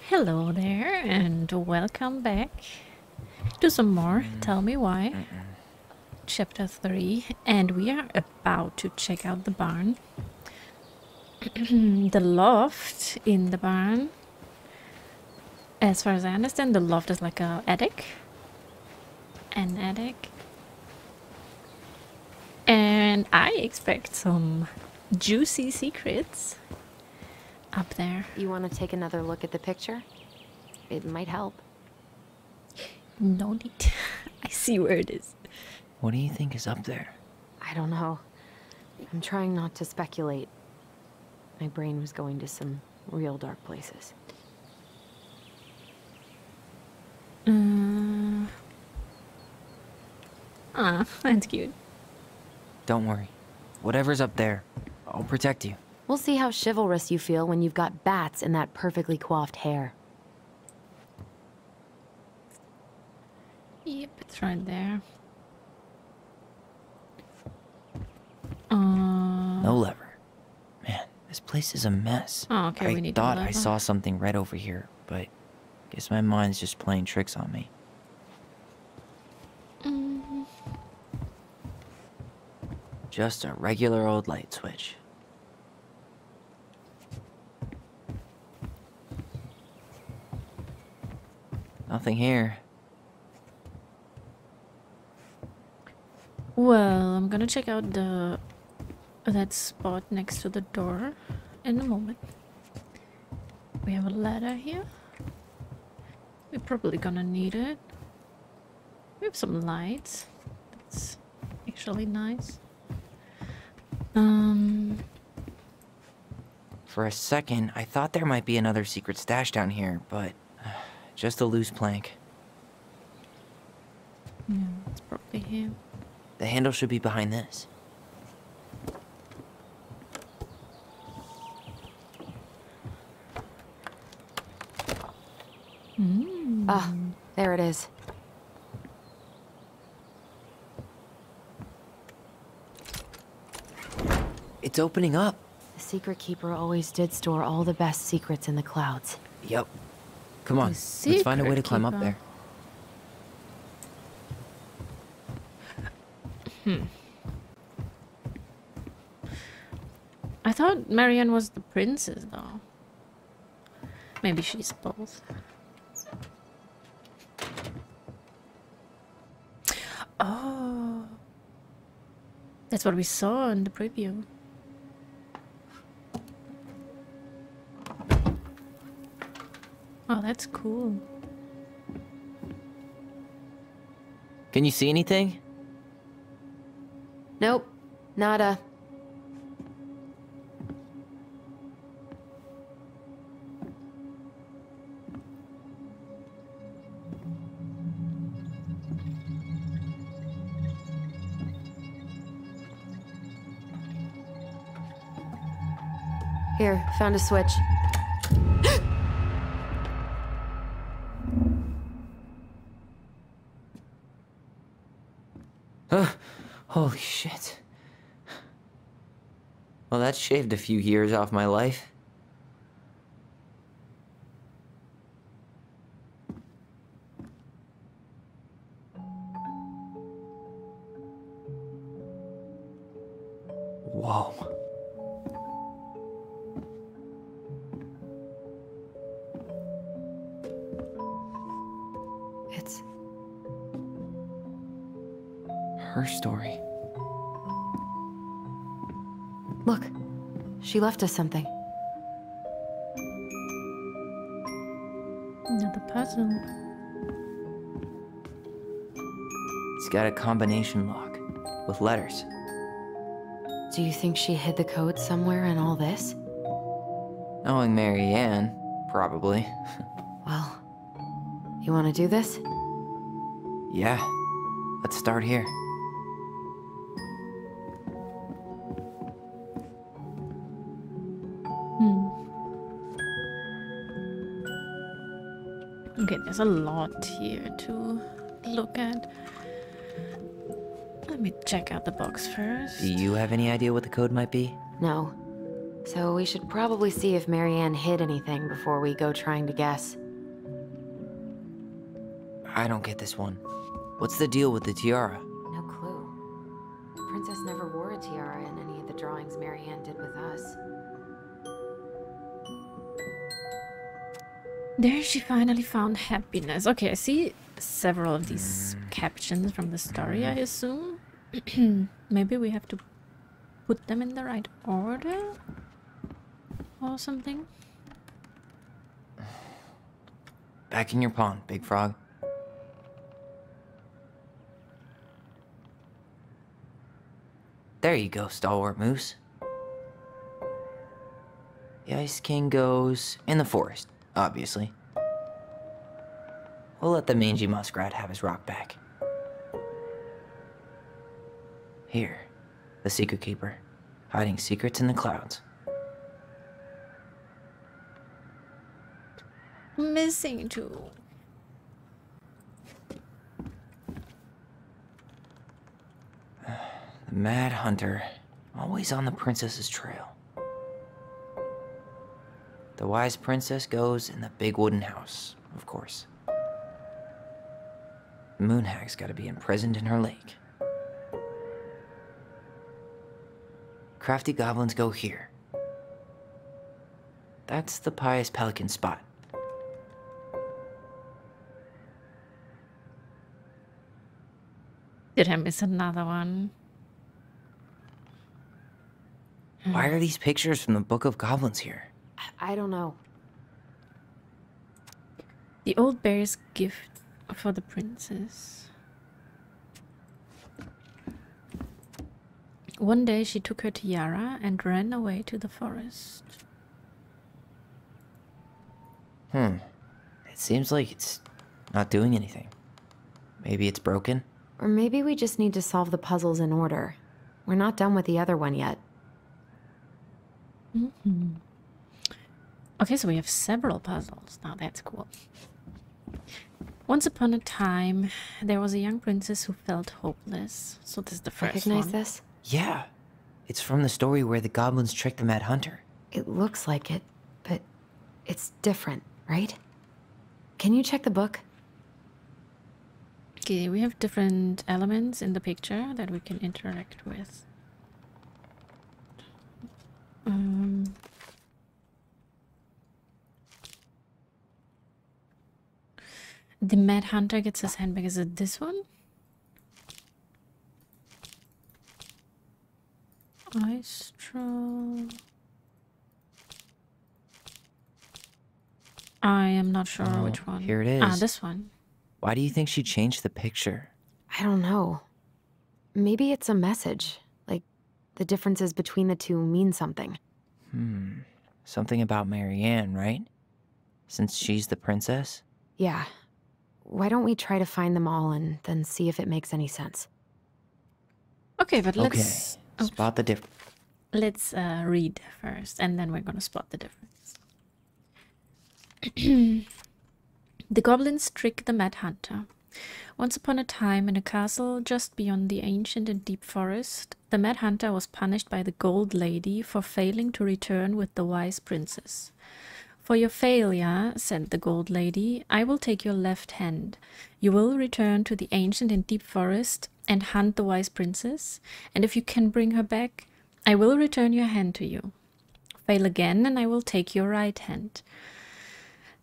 Hello there, and welcome back to some more Tell Me Why, Chapter 3, and we are about to check out the barn. The loft in the barn. As far as I understand, the loft is like a attic. An attic. And I expect some juicy secrets up there. You want to take another look at the picture? It might help. No need. I see where it is. What do you think is up there? I don't know. I'm trying not to speculate. My brain was going to some real dark places. That's cute. Don't worry. Whatever's up there, I'll protect you. We'll see how chivalrous you feel when you've got bats in that perfectly coiffed hair. Yep, it's right there. No lever. Man, this place is a mess. Oh, okay, we need a I thought I lever. saw something red over here, but guess my mind's just playing tricks on me. Just a regular old light switch. Nothing here. Well, I'm gonna check out that spot next to the door in a moment. We have a ladder here. We're probably gonna need it. We have some lights. That's actually nice. For a second, I thought there might be another secret stash down here, but just a loose plank. Yeah, it's probably here. The handle should be behind this. Ah, there it is. It's opening up. The secret keeper always did store all the best secrets in the clouds. Yep. Come on, The let's find a way to secret climb up keeper. there. I thought Marianne was the princess, though. Maybe she's both. Oh. That's what we saw in the preview. Oh, that's cool. Can you see anything? Nope, nada. Here, found a switch. Holy shit. Well, that shaved a few years off my life. Whoa. It's Her story. Look, she left us something. Another puzzle. It's got a combination lock with letters. Do you think she hid the code somewhere in all this? Knowing Marianne, probably. Well, you want to do this? Yeah. Let's start here. Okay, there's a lot here to look at. Let me check out the box first. Do you have any idea what the code might be? No. So we should probably see if Marianne hid anything before we go trying to guess. I don't get this one. What's the deal with the tiara? No clue. The princess never wore a tiara in any of the drawings Marianne did with us. There she finally found happiness. Okay, I see several of these captions from the story, I assume. Maybe we have to put them in the right order? Or something? Back in your pond, Big Frog. There you go, Stalwart Moose. The Ice King goes in the forest, obviously. We'll let the mangy muskrat have his rock back. Here, the Secret Keeper, hiding secrets in the clouds. Missing too. The Mad Hunter, always on the princess's trail. The wise princess goes in the big wooden house, of course. The moon hag's gotta be imprisoned in her lake. Crafty goblins go here. That's the pious pelican spot. Did I miss another one? Why are these pictures from the Book of Goblins here? I don't know. The old bear's gift for the princess. One day she took her tiara and ran away to the forest. It seems like it's not doing anything. Maybe it's broken? Or maybe we just need to solve the puzzles in order. We're not done with the other one yet. Okay, so we have several puzzles. Now that's cool. Once upon a time, there was a young princess who felt hopeless. So this is the first Recognize one. this? Yeah. It's from the story where the goblins tricked the Mad Hunter. It looks like it, but it's different, right? Can you check the book? Okay, we have different elements in the picture that we can interact with. The Mad Hunter gets his handbag. Is it this one? Ice straw. I am not sure which one. Here it is. Ah, this one. Why do you think she changed the picture? I don't know. Maybe it's a message. Like, the differences between the two mean something. Something about Marianne, right? Since she's the princess? Yeah. Why don't we try to find them all and then see if it makes any sense? Okay, but let's Spot the difference. let's read first, and then we're gonna spot the difference. The goblins trick the Mad Hunter. Once upon a time, in a castle just beyond the ancient and deep forest, the Mad Hunter was punished by the Gold Lady for failing to return with the wise princess. For your failure, said the Gold Lady, I will take your left hand. You will return to the ancient and deep forest and hunt the wise princess, and if you can bring her back, I will return your hand to you. Fail again, and I will take your right hand.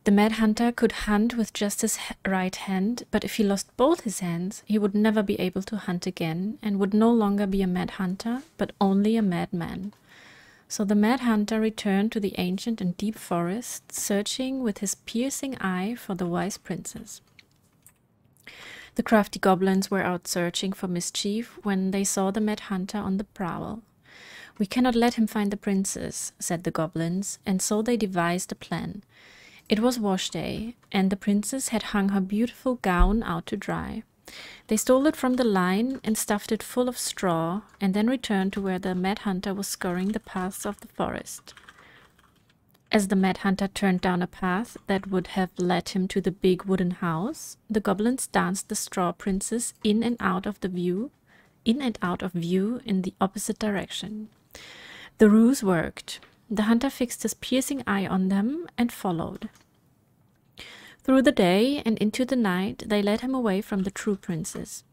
The Mad Hunter could hunt with just his right hand, but if he lost both his hands, he would never be able to hunt again, and would no longer be a Mad Hunter, but only a madman. So the Mad Hunter returned to the ancient and deep forest, searching with his piercing eye for the wise princess. The crafty goblins were out searching for mischief when they saw the Mad Hunter on the prowl. We cannot let him find the princess, said the goblins, and so they devised a plan. It was wash day, and the princess had hung her beautiful gown out to dry. They stole it from the line and stuffed it full of straw, and then returned to where the Mad Hunter was scouring the paths of the forest. As the Mad Hunter turned down a path that would have led him to the big wooden house, the goblins danced the straw princess in and out of view in the opposite direction. The ruse worked. The hunter fixed his piercing eye on them and followed. Through the day and into the night, they led him away from the true princess.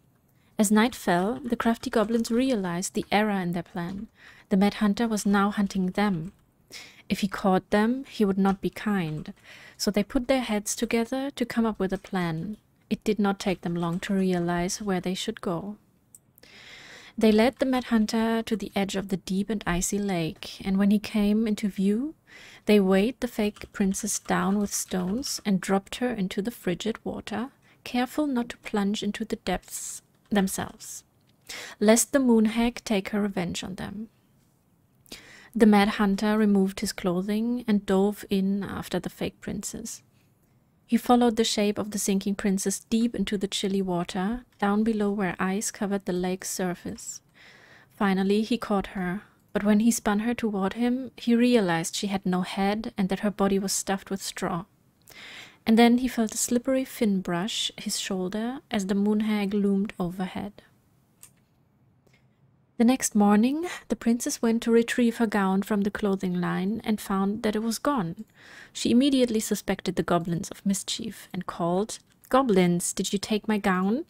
As night fell, the crafty goblins realized the error in their plan. The mad hunter was now hunting them. If he caught them, he would not be kind. So they put their heads together to come up with a plan. It did not take them long to realize where they should go. They led the mad hunter to the edge of the deep and icy lake, and when he came into view, they weighed the fake princess down with stones and dropped her into the frigid water, careful not to plunge into the depths themselves, lest the moon hag take her revenge on them. The mad hunter removed his clothing and dove in after the fake princess. He followed the shape of the sinking princess deep into the chilly water, down below where ice covered the lake's surface. Finally, he caught her, but when he spun her toward him, he realized she had no head and that her body was stuffed with straw. And then he felt a slippery fin brush his shoulder as the moon hag loomed overhead. The next morning, the princess went to retrieve her gown from the clothing line and found that it was gone. She immediately suspected the goblins of mischief and called, "Goblins, did you take my gown?"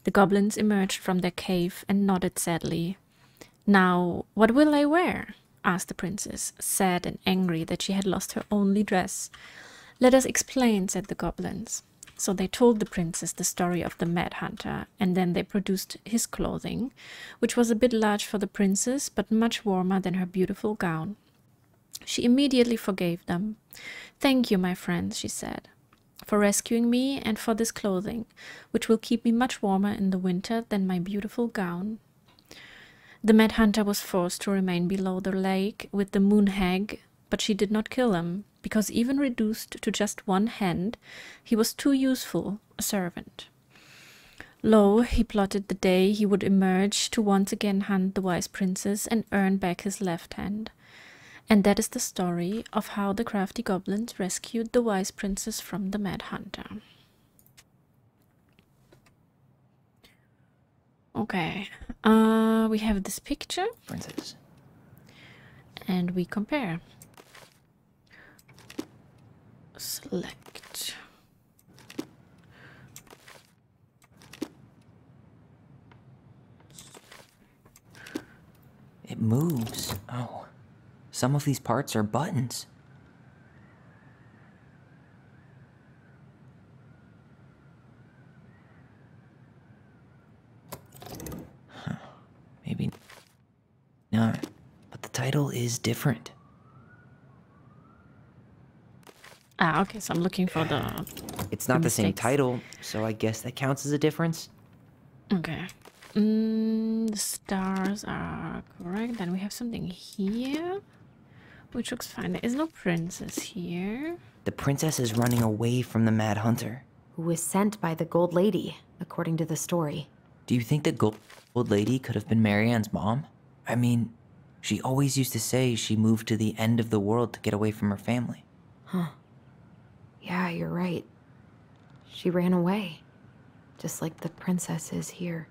The goblins emerged from their cave and nodded sadly. "Now, what will I wear?" asked the princess, sad and angry that she had lost her only dress. "Let us explain," said the goblins. So they told the princess the story of the mad hunter, and then they produced his clothing, which was a bit large for the princess, but much warmer than her beautiful gown. She immediately forgave them. "Thank you, my friends," she said, "for rescuing me and for this clothing, which will keep me much warmer in the winter than my beautiful gown." The mad hunter was forced to remain below the lake with the moon hag, but she did not kill him, because even reduced to just one hand, he was too useful a servant. Lo, he plotted the day he would emerge to once again hunt the wise princess and earn back his left hand. And that is the story of how the crafty goblins rescued the wise princess from the mad hunter. Okay, we have this picture. Princess. And we compare. Select. It moves. Oh, some of these parts are buttons. Huh. Maybe not, but the title is different. Ah, okay, so I'm looking for the... It's not the same mistakes. title, so I guess that counts as a difference. Okay. The stars are correct. Then we have something here, which looks fine. There is no princess here. The princess is running away from the Mad Hunter. Who was sent by the Gold Lady, according to the story. Do you think the Gold Lady could have been Marianne's mom? I mean, she always used to say she moved to the end of the world to get away from her family. Huh. Yeah, you're right. She ran away. Just like the princess is here.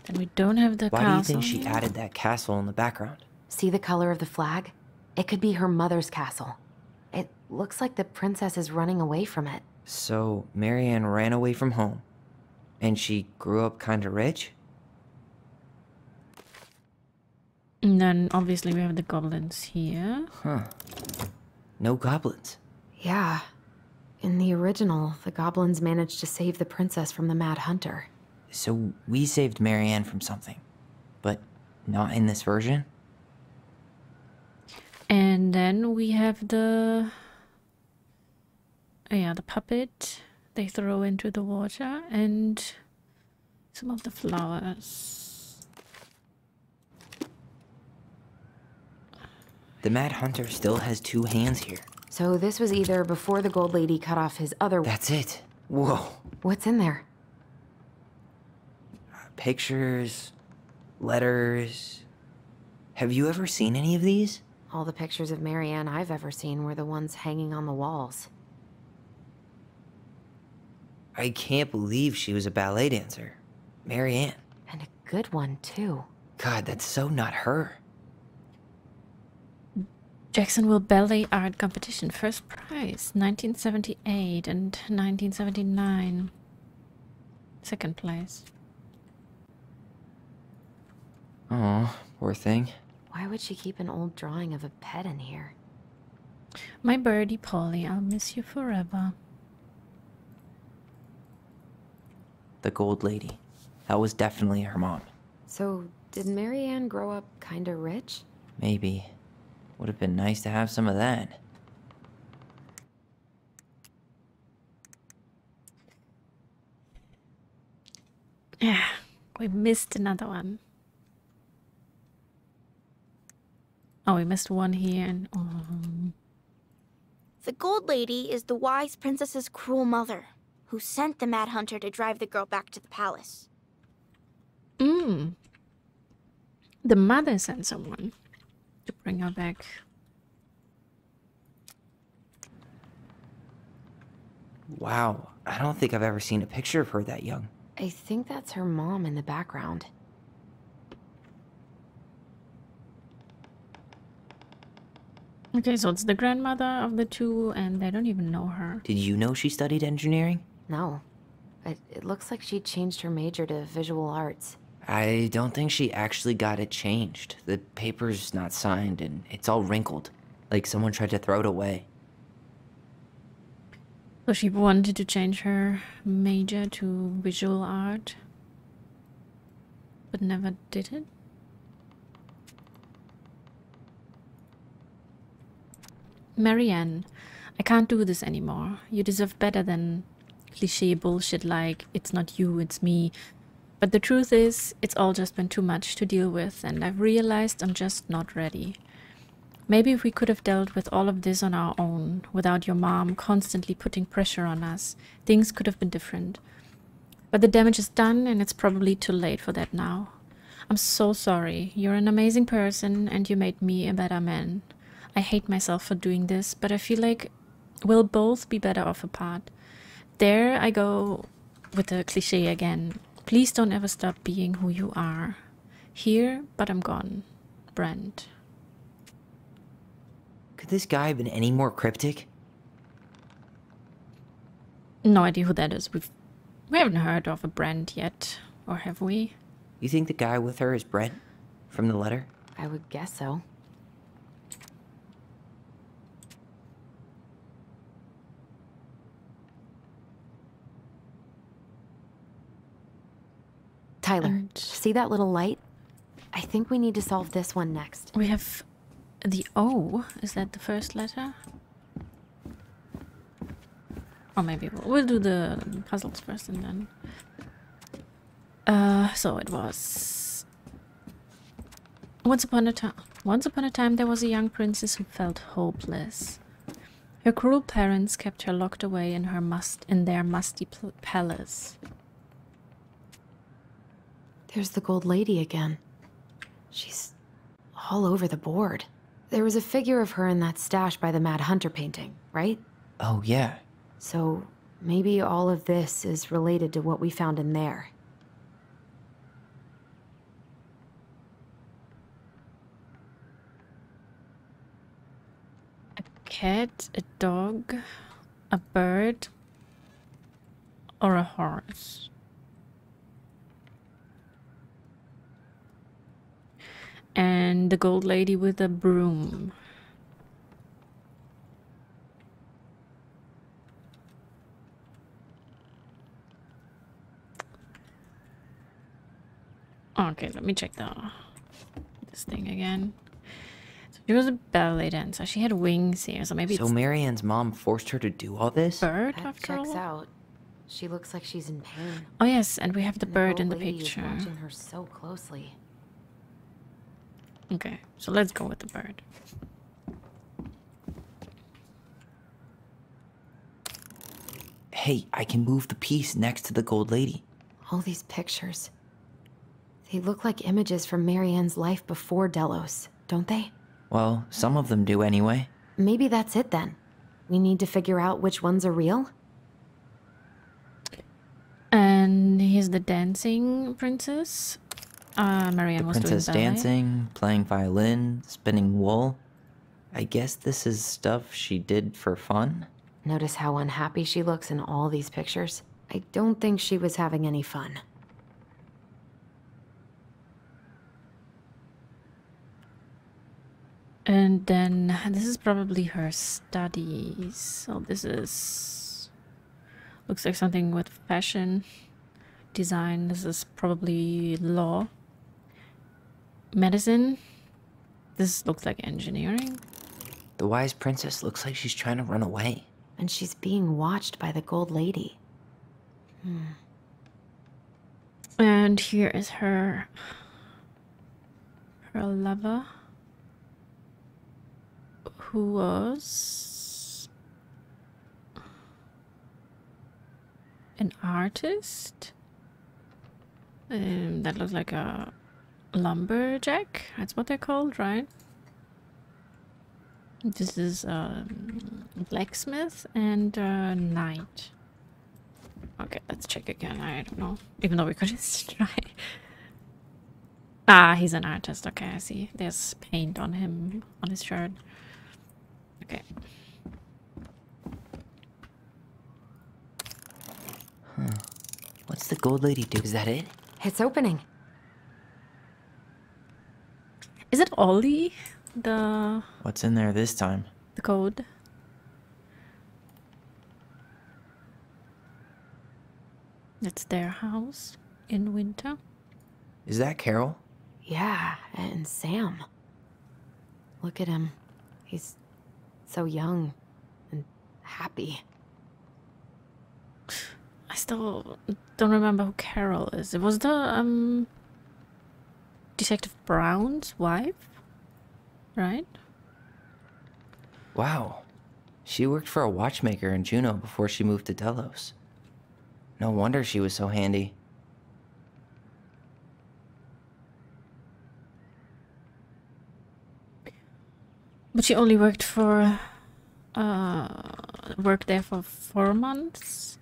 And we don't have the castle. Why do you think she added that castle in the background? See the color of the flag? It could be her mother's castle. It looks like the princess is running away from it. So, Marianne ran away from home. And she grew up kinda rich? And then obviously we have the goblins here. Huh. No goblins. Yeah. In the original, the goblins managed to save the princess from the Mad Hunter. So we saved Marianne from something. But not in this version? And then we have the... oh yeah, the puppet they throw into the water and some of the flowers. The Mad Hunter still has two hands here. So this was either before the Gold Lady cut off his other... That's it. Whoa. What's in there? Pictures, letters. Have you ever seen any of these? All the pictures of Marianne I've ever seen were the ones hanging on the walls. I can't believe she was a ballet dancer. Marianne. And a good one, too. God, that's so not her. Jacksonville Ballet Art Competition, first prize, 1978 and 1979. Second place. Oh, poor thing. Why would she keep an old drawing of a pet in here? My birdie Polly, I'll miss you forever. The gold lady. That was definitely her mom. So, did Marianne grow up kinda rich? Maybe. Would have been nice to have some of that. Yeah, we missed another one. Oh, we missed one here and The Gold Lady is the wise princess's cruel mother, who sent the Mad Hunter to drive the girl back to the palace. The mother sent someone to bring her back. Wow, I don't think I've ever seen a picture of her that young. I think that's her mom in the background. Okay, so it's the grandmother of the two, and they don't even know her. Did you know she studied engineering? No. It looks like she changed her major to visual arts. I don't think she actually got it changed. The paper's not signed and it's all wrinkled. Like someone tried to throw it away. So she wanted to change her major to visual art, but never did it. Marianne, I can't do this anymore. You deserve better than cliché bullshit like, it's not you, it's me. But the truth is, it's all just been too much to deal with, and I've realized I'm just not ready. Maybe if we could have dealt with all of this on our own, without your mom constantly putting pressure on us, things could have been different. But the damage is done, and it's probably too late for that now. I'm so sorry. You're an amazing person, and you made me a better man. I hate myself for doing this, but I feel like we'll both be better off apart. There I go with the cliché again. Please don't ever stop being who you are. Here, but I'm gone. Brent. Could this guy have been any more cryptic? No idea who that is. We haven't heard of a Brent yet, or have we? You think the guy with her is Brent? From the letter? I would guess so. Tyler, see that little light? I think we need to solve this one next. We have the O. Is that the first letter? Or maybe we'll do the puzzles first and then. So it was. Once upon a time there was a young princess who felt hopeless. Her cruel parents kept her locked away in their musty palace. There's the Gold Lady again. She's all over the board. There was a figure of her in that stash by the Mad Hunter painting, right? Oh, yeah. So maybe all of this is related to what we found in there. A cat, a dog, a bird, or a horse. And the gold lady with a broom. Okay, let me check this thing again. So she was a ballet dancer. She had wings here, so maybe So it's Marianne's mom forced her to do all this? bird That after checks all. out. She looks like she's in pain. Oh yes, and we have the And bird Gold in the Lady is picture. watching her so closely. Okay, so let's go with the bird. Hey, I can move the piece next to the gold lady. All these pictures. They look like images from Marianne's life before Delos, don't they? Well, some of them do anyway. Maybe that's it then. We need to figure out which ones are real? And here's the dancing princess. Marianne The was princess doing ballet. dancing, playing violin, spinning wool. I guess this is stuff she did for fun? Notice how unhappy she looks in all these pictures? I don't think she was having any fun. And then this is probably her studies. So this is... looks like something with fashion design. This is probably law. Medicine. This looks like engineering. The wise princess looks like she's trying to run away. And she's being watched by the gold lady. And here is her lover, who was an artist. That looks like a lumberjack. That's what they're called, right? This is blacksmith and knight. Okay, let's check again. I don't know. Even though we could just try. Ah, he's an artist. Okay, I see. There's paint on him, on his shirt. Okay. What's the gold lady do? Is that it? It's opening. Is it Ollie? The What's in there this time? code? That's their house in winter. Is that Carol? Yeah, and Sam. Look at him. He's so young and happy. I still don't remember who Carol is. It was the Detective Brown's wife, right? Wow. She worked for a watchmaker in Juneau before she moved to Delos. No wonder she was so handy. But she only worked for worked there for 4 months.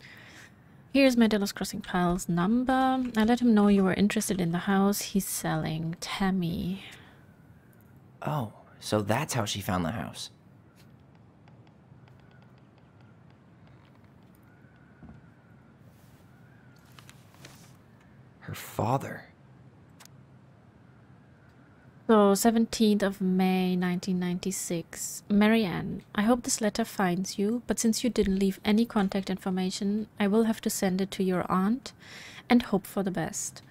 Here's my Delos Crossing pal's number. I let him know you were interested in the house he's selling. Tammy. Oh, so that's how she found the house. Her father. So, 17th of May, 1996. Marianne, I hope this letter finds you, but since you didn't leave any contact information, I will have to send it to your aunt and hope for the best.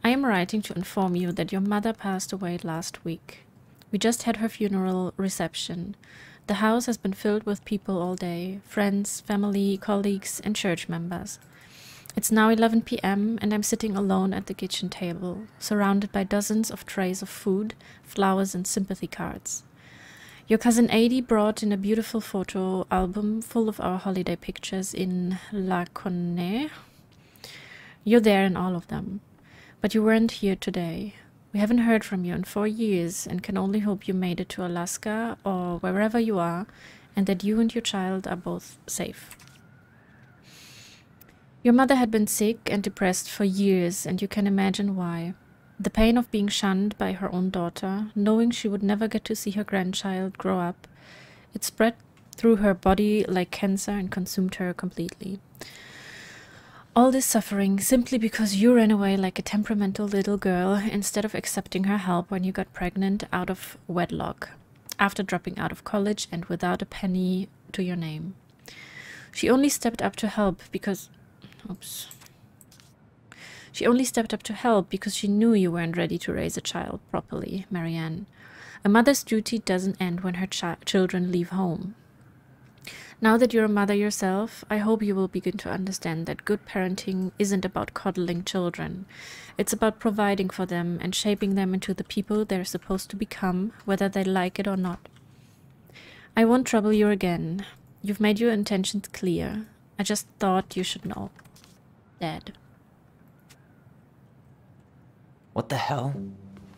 I am writing to inform you that your mother passed away last week. We just had her funeral reception. The house has been filled with people all day, friends, family, colleagues, and church members. It's now 11 p.m. and I'm sitting alone at the kitchen table, surrounded by dozens of trays of food, flowers, and sympathy cards. Your cousin Adie brought in a beautiful photo album full of our holiday pictures in La Conne. You're there in all of them, but you weren't here today. We haven't heard from you in 4 years and can only hope you made it to Alaska or wherever you are, and that you and your child are both safe. Your mother had been sick and depressed for years, and you can imagine why. The pain of being shunned by her own daughter, knowing she would never get to see her grandchild grow up, it spread through her body like cancer and consumed her completely. All this suffering simply because you ran away like a temperamental little girl instead of accepting her help when you got pregnant out of wedlock, after dropping out of college and without a penny to your name. She only stepped up to help because... Oops. She only stepped up to help because she knew you weren't ready to raise a child properly, Marianne. A mother's duty doesn't end when her children leave home. Now that you're a mother yourself, I hope you will begin to understand that good parenting isn't about coddling children. It's about providing for them and shaping them into the people they're supposed to become, whether they like it or not. I won't trouble you again. You've made your intentions clear. I just thought you should know. Dad. What the hell?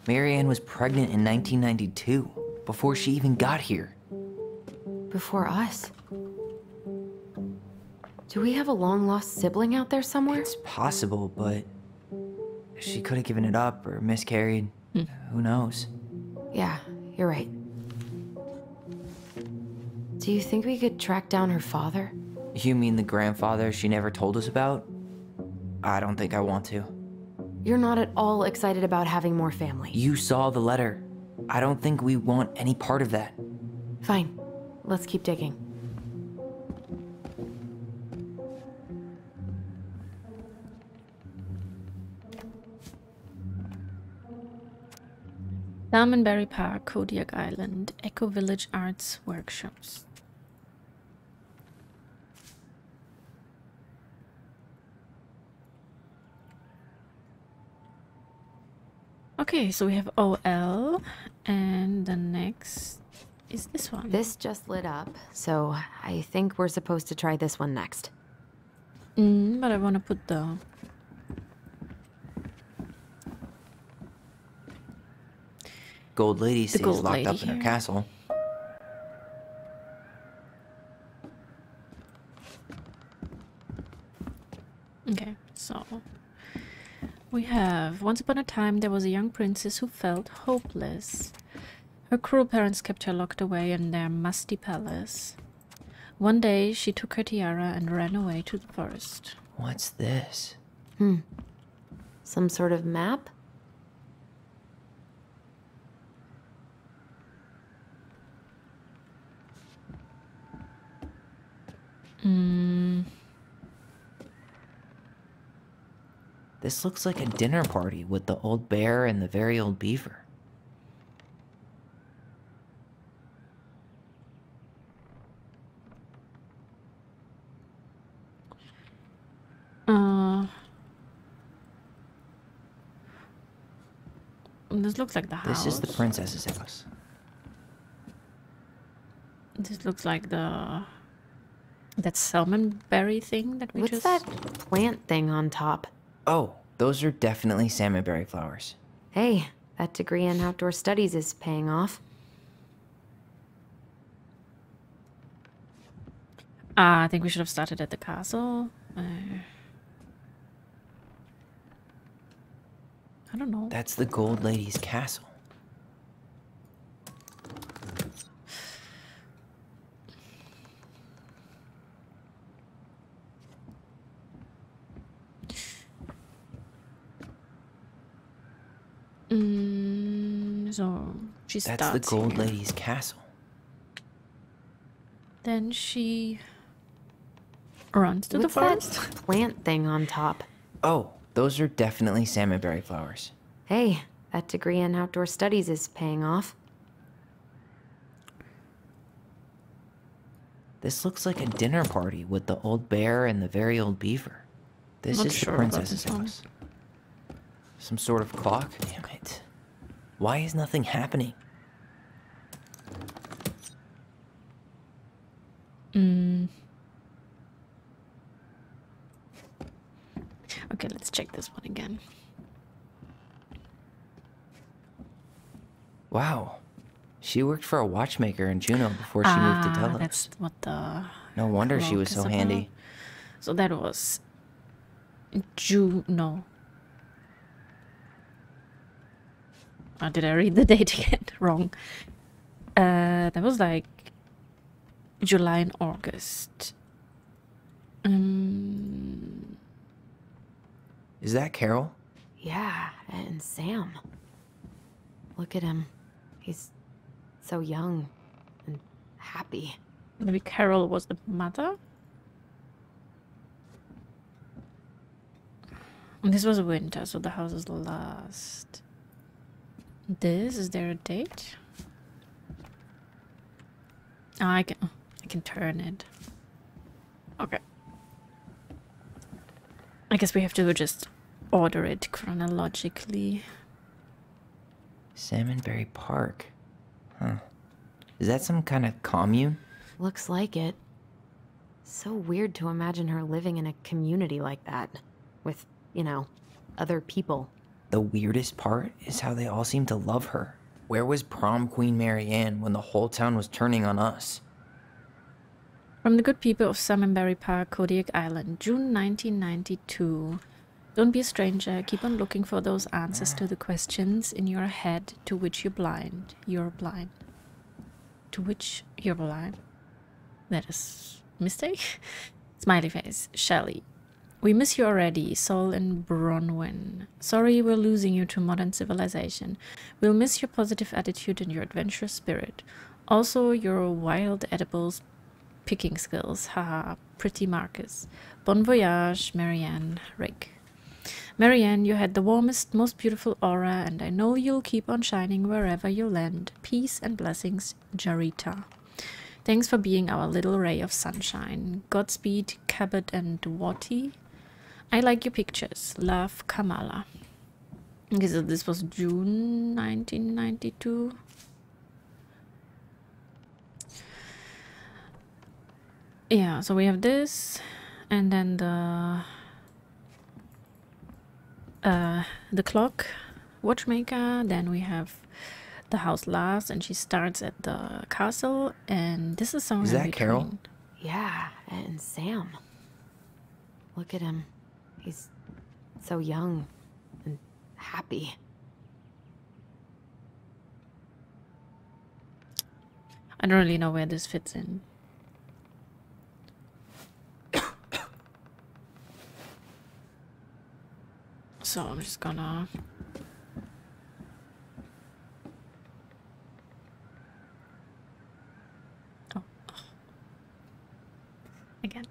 Marianne was pregnant in 1992, before she even got here. Before us? Do we have a long-lost sibling out there somewhere? It's possible, but she could have given it up or miscarried. Who knows? Yeah, you're right. Do you think we could track down her father? You mean the grandfather she never told us about? I don't think I want to. You're not at all excited about having more family. You saw the letter. I don't think we want any part of that. Fine. Let's keep digging. Salmonberry Park, Kodiak Island, Echo Village Arts Workshops. Okay, so we have OL, and the next is this one. This just lit up, so I think we're supposed to try this one next. But I want to put the... Gold Lady stays gold locked lady up in her here. castle. Okay, so we have, once upon a time there was a young princess who felt hopeless. Her cruel parents kept her locked away in their musty palace. One day she took her tiara and ran away to the forest. What's this? Some sort of map? This looks like a dinner party with the old bear and the very old beaver. This looks like the house. This is the princess's house. This looks like the... that salmonberry thing that we What's just... that plant thing on top? Oh, those are definitely salmonberry flowers. Hey, that degree in outdoor studies is paying off. I think we should have started at the castle. I don't know. That's the Gold Lady's castle. So she starts That's the Gold here. Lady's castle. Then she runs to What's the that forest. plant thing on top? Oh, those are definitely salmonberry flowers. Hey, that degree in outdoor studies is paying off. This looks like a dinner party with the old bear and the very old beaver. This Not is sure the about princess's this one. house. Some sort of clock? Damn it. Why is nothing happening? Okay, let's check this one again. Wow. She worked for a watchmaker in Juneau before she moved to Delos. That's what the... No wonder she clock was is so about. handy. So that was Juneau. Oh, did I read the date again? Wrong. That was like July and August. Is that Carol? Yeah, and Sam. Look at him. He's so young and happy. Maybe Carol was the mother? And this was winter, so the house is lost. Is there a date? Oh, I can turn it. Okay. I guess we have to just order it chronologically. Salmonberry Park. Huh. Is that some kind of commune? Looks like it. So weird to imagine her living in a community like that. With, you know, other people. The weirdest part is how they all seem to love her. Where was prom queen Mary Ann when the whole town was turning on us? From the good people of Salmonberry Park, Kodiak Island, June 1992. Don't be a stranger. Keep on looking for those answers to the questions in your head to which you're blind. You're blind. To which you're blind. That is mistake. Smiley face. Shelley. We miss you already, Sol and Bronwyn. Sorry we're losing you to modern civilization. We'll miss your positive attitude and your adventurous spirit. Also your wild edibles picking skills. Haha, pretty Marcus. Bon voyage, Marianne. Rick. Marianne, you had the warmest, most beautiful aura, and I know you'll keep on shining wherever you land. Peace and blessings, Jarita. Thanks for being our little ray of sunshine. Godspeed, Cabot and Watty. I like your pictures. Love, Kamala. Okay, so this was June 1992. Yeah, so we have this, and then the clock watchmaker. Then we have the house last, and she starts at the castle, and this is somewhere. Is that Carol? Yeah, and Sam. Look at him. He's so young and happy. I don't really know where this fits in. So I'm just gonna... Oh. Again.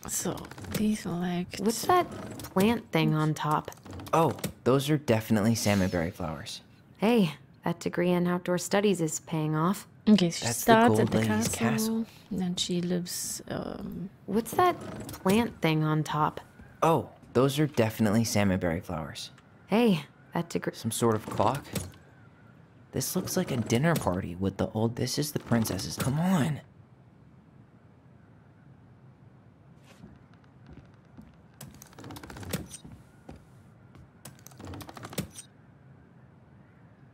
So, deselect... What's that plant thing on top? Oh, those are definitely salmonberry flowers. Hey, that degree in outdoor studies is paying off. Okay, she That's the starts Gold at the Lady's castle, and then she lives... What's that plant thing on top? Oh, those are definitely salmonberry flowers. Hey, that degree... Some sort of clock? This looks like a dinner party with the old... This is the princesses. Come on.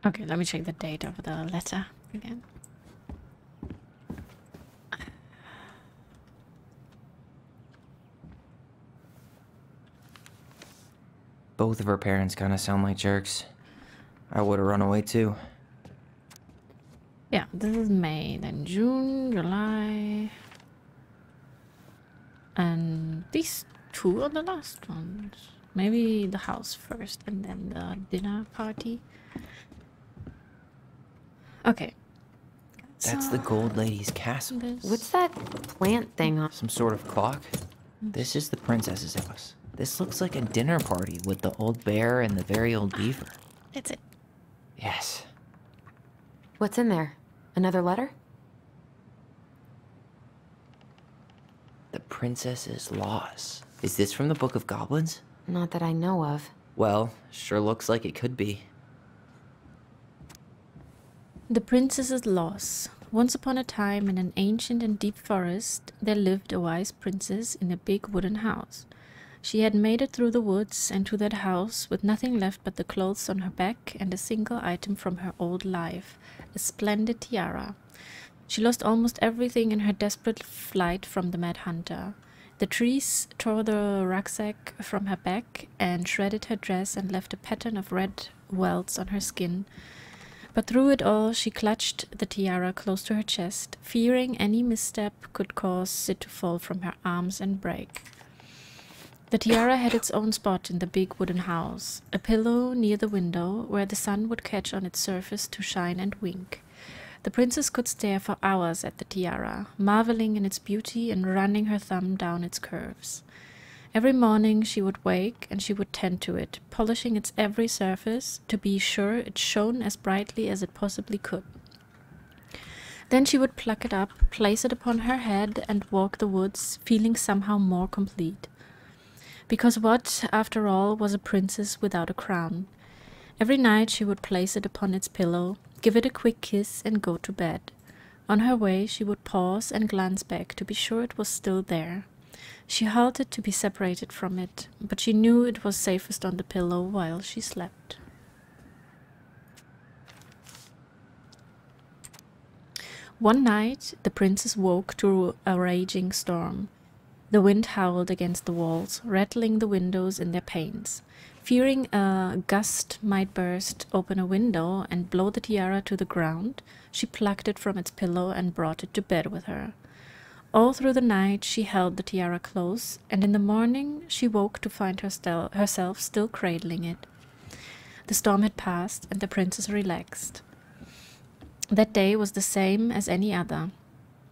Okay, let me check the date of the letter again. Both of her parents kind of sound like jerks. I would have run away too. Yeah, this is May, then June, July. And these two are the last ones. Maybe the house first and then the dinner party. Okay. That's the Gold Lady's castle. What's that plant thing on... Some sort of clock? This is the princess's house. This looks like a dinner party with the old bear and the very old beaver. That's it. Yes. What's in there? Another letter? The princess's loss. Is this from the Book of Goblins? Not that I know of. Well, sure looks like it could be. The princess's loss. Once upon a time, in an ancient and deep forest, there lived a wise princess in a big wooden house. She had made it through the woods and to that house with nothing left but the clothes on her back and a single item from her old life, a splendid tiara. She lost almost everything in her desperate flight from the Mad Hunter. The trees tore the rucksack from her back and shredded her dress and left a pattern of red welts on her skin. But through it all, she clutched the tiara close to her chest, fearing any misstep could cause it to fall from her arms and break. The tiara had its own spot in the big wooden house, a pillow near the window where the sun would catch on its surface to shine and wink. The princess could stare for hours at the tiara, marveling in its beauty and running her thumb down its curves. Every morning she would wake and she would tend to it, polishing its every surface to be sure it shone as brightly as it possibly could. Then she would pluck it up, place it upon her head, and walk the woods, feeling somehow more complete. Because what, after all, was a princess without a crown? Every night she would place it upon its pillow, give it a quick kiss, and go to bed. On her way she would pause and glance back to be sure it was still there. She halted to be separated from it, but she knew it was safest on the pillow while she slept. One night the princess woke to a raging storm. The wind howled against the walls, rattling the windows in their panes. Fearing a gust might burst open a window and blow the tiara to the ground, she plucked it from its pillow and brought it to bed with her. All through the night she held the tiara close, and in the morning she woke to find herself still cradling it. The storm had passed, and the princess relaxed. That day was the same as any other,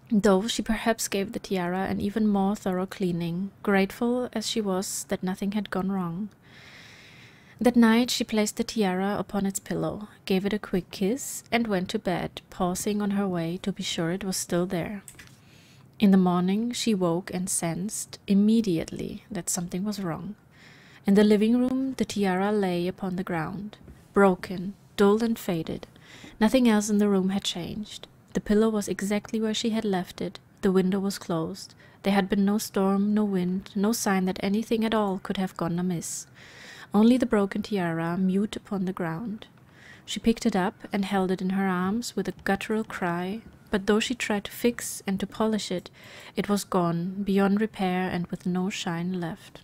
though she perhaps gave the tiara an even more thorough cleaning, grateful as she was that nothing had gone wrong. That night she placed the tiara upon its pillow, gave it a quick kiss, and went to bed, pausing on her way to be sure it was still there. In the morning she woke and sensed immediately that something was wrong. In the living room the tiara lay upon the ground, broken, dull and faded. Nothing else in the room had changed. The pillow was exactly where she had left it, the window was closed. There had been no storm, no wind, no sign that anything at all could have gone amiss. Only the broken tiara, mute upon the ground. She picked it up and held it in her arms with a guttural cry, but though she tried to fix and to polish it, it was gone, beyond repair and with no shine left.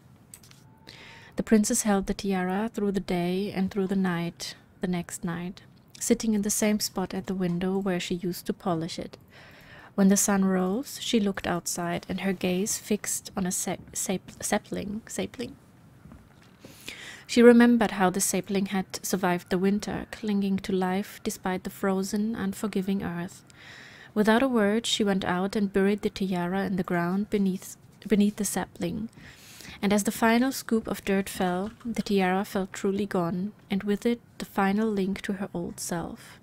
The princess held the tiara through the day and through the night, the next night, sitting in the same spot at the window where she used to polish it. When the sun rose, she looked outside, and her gaze fixed on a sapling. She remembered how the sapling had survived the winter, clinging to life despite the frozen, unforgiving earth. Without a word, she went out and buried the tiara in the ground beneath the sapling. And as the final scoop of dirt fell, the tiara felt truly gone, and with it the final link to her old self.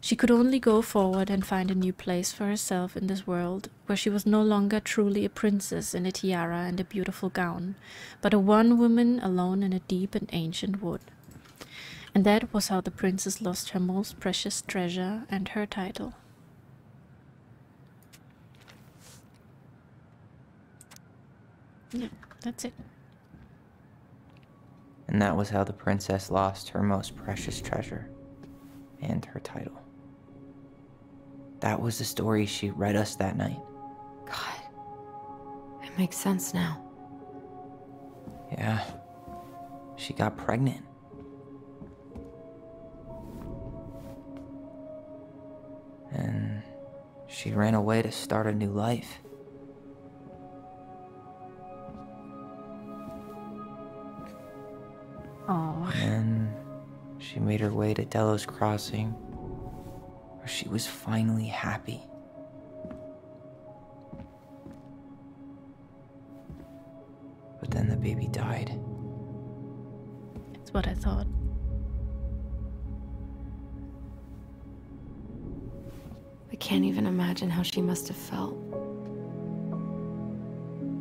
She could only go forward and find a new place for herself in this world, where she was no longer truly a princess in a tiara and a beautiful gown, but a one woman alone in a deep and ancient wood. And that was how the princess lost her most precious treasure and her title. Yeah, that's it. And that was how the princess lost her most precious treasure and her title. That was the story she read us that night. God, it makes sense now. Yeah, she got pregnant. And she ran away to start a new life. Oh. And she made her way to Delos Crossing, where she was finally happy. But then the baby died. That's what I thought. I can't even imagine how she must have felt.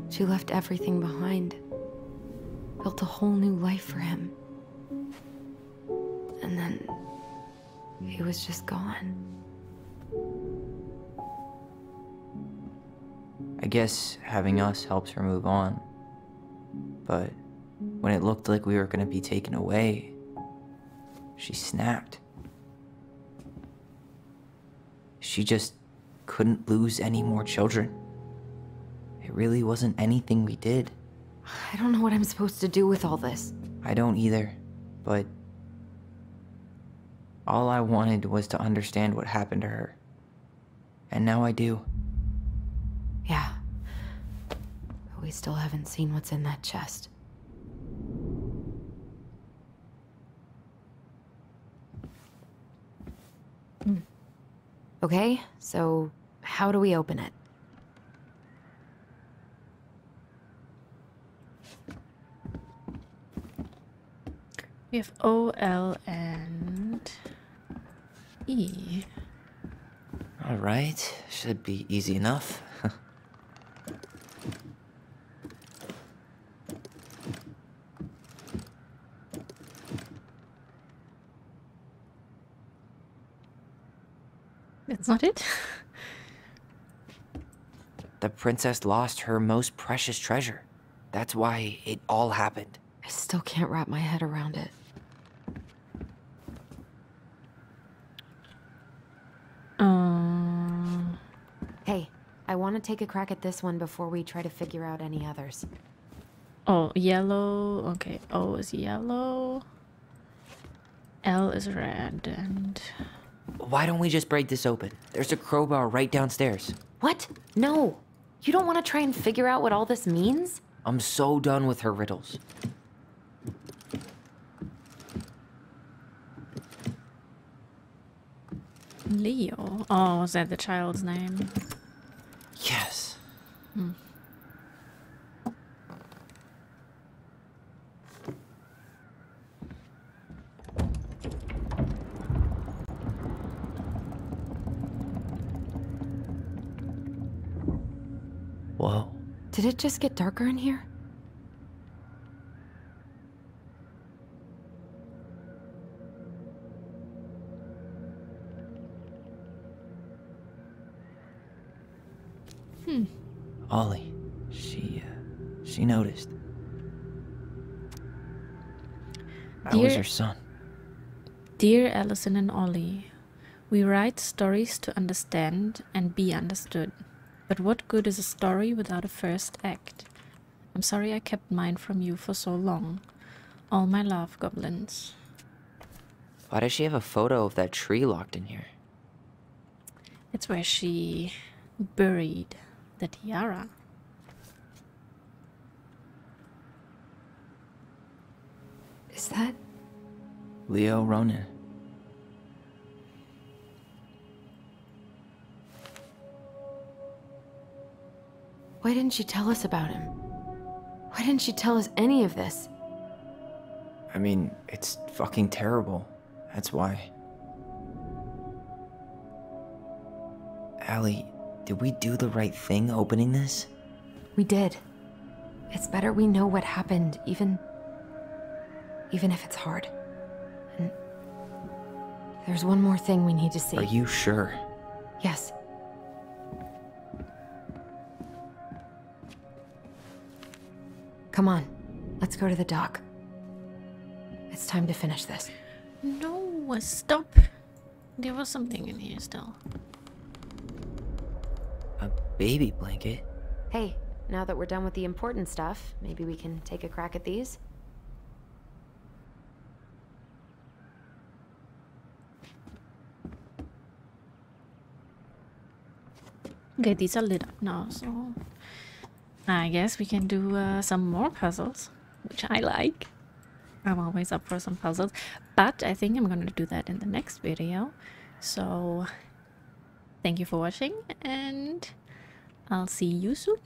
She left everything behind, built a whole new life for him. And then he was just gone. I guess having us helps her move on. But when it looked like we were going to be taken away, she snapped. She just couldn't lose any more children. It really wasn't anything we did. I don't know what I'm supposed to do with all this. I don't either, but all I wanted was to understand what happened to her. And now I do. Yeah. But we still haven't seen what's in that chest. Okay, so how do we open it? We have O, L, and E. All right, should be easy enough. That's not it? The princess lost her most precious treasure. That's why it all happened. I still can't wrap my head around it. Hey, I want to take a crack at this one before we try to figure out any others. Oh, yellow. Okay, O is yellow. L is red, and... Why don't we just break this open? There's a crowbar right downstairs. What? No. You don't want to try and figure out what all this means? I'm so done with her riddles. Leo. Oh, is that the child's name? Yes. Whoa. Did it just get darker in here? Ollie. She noticed. I was her son. Dear Alyson and Ollie, we write stories to understand and be understood. But what good is a story without a first act? I'm sorry I kept mine from you for so long. All my love, goblins. Why does she have a photo of that tree locked in here? It's where she buried the tiara. Is that... Leo Ronan. Why didn't she tell us about him? Why didn't she tell us any of this? I mean, it's fucking terrible. That's why. Allie, did we do the right thing opening this? We did. It's better we know what happened, even if it's hard. And there's one more thing we need to see. Are you sure? Yes. Come on, let's go to the dock. It's time to finish this. No, stop. There was something in here still. A baby blanket? Hey, now that we're done with the important stuff, maybe we can take a crack at these? Okay, these are lit up now, so I guess we can do some more puzzles, which I like. I'm always up for some puzzles, but I think I'm going to do that in the next video. So thank you for watching, and I'll see you soon.